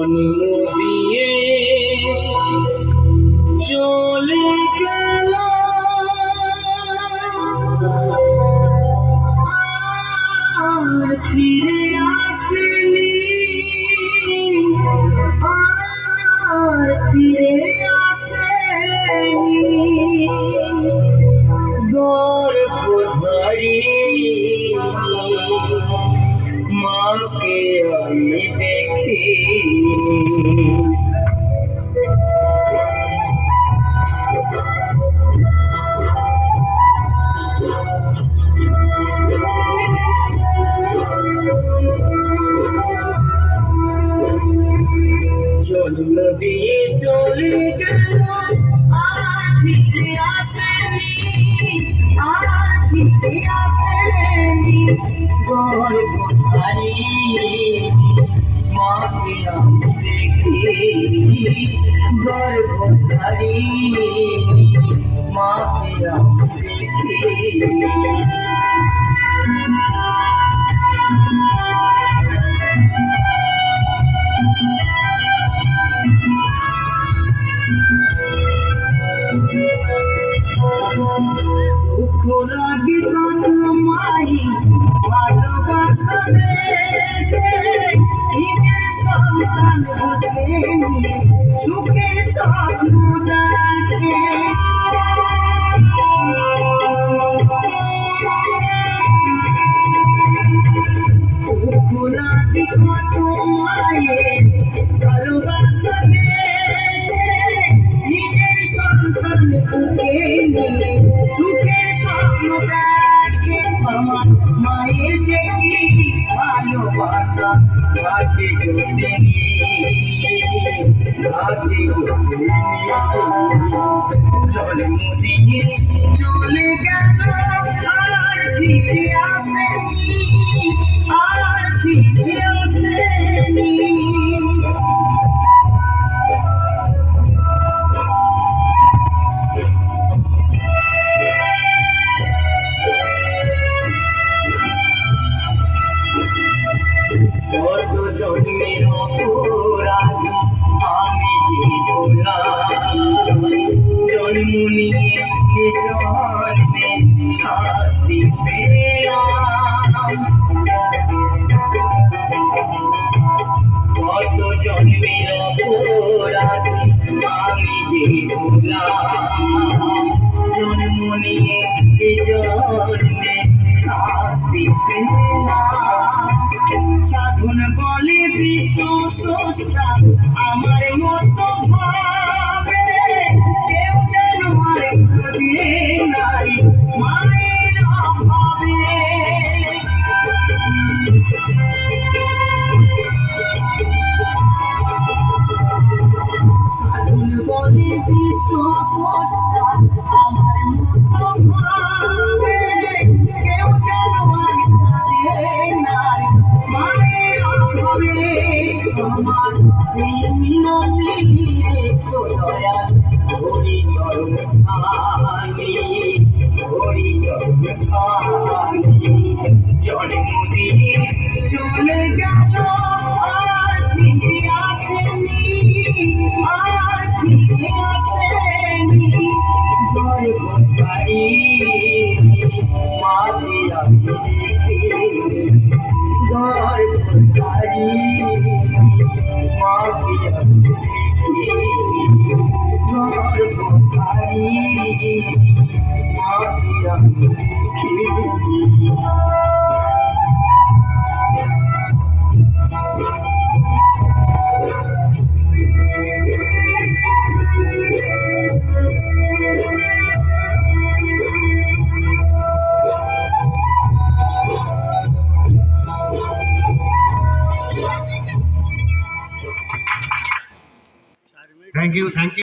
জন্ম দিয়ে চলে গেল আর ফিরে আসেনি, আর ফিরে আসেনি। গর্ভধারী মাকে আমি দেখিনি। জন্ম দিয়ে চলে গেল আর ফিরে আসেনি, আর ফিরে আসেনি। গর্ভধারী মাকে আমি দেখিনি, গর্ভধারী মাকে আমি দেখিনি। দুঃখ লাগে কত মাই ভালোবাসা দেখে, নিজের সন্তান বুঝেনি সুখের স্বপ্ন দেখে। দুঃখ লাগে কত মায়ের ভালোবাসা দেখে, নিজের সন্তান বুঝেনি সুখের স্বপ্ন দেখে। আমার মায়ের যে কি ভালোবাসা ঘাটে জমেনি, ঘাটে জমেনি। জন্ম দিয়ে চলে গেল আর ফিরে আসেনি, আর ফিরে আসেনি। কত জন্মের অপরাধ আমি যে ভোলাম, জন্ম নিয়ে জন্মে শাস্তি পেলাম। কত জন্মের অপরাধ আমি যে ভোলাম, জন্ম নিয়ে জন্মে শাস্তি পেলাম। সাধন বলে বিশ্ব স্রষ্টা আমার মতো ভাবে, কেউ যেন আর ভাবে নাই মায়ের অভাবে। সাধন বলে বিশ্ব স্রষ্টা আমার মতো ভাবে, কেউ যেন আর ভাবে নাই মায়ের অভাবে। আমার এই মিনতি দয়াল হরি চরণ খানি, হরি চরণ খানি। জন্ম দিয়ে চলে গেল আর ফিরে আসেনি, আর ফিরে আসেনি। গর্ভধারী মাকে আমি দেখিনি, গর্ভধারী মাকে আমি দেখিনি, গর্ভধারী মাকে আমি দেখিনি। Thank you.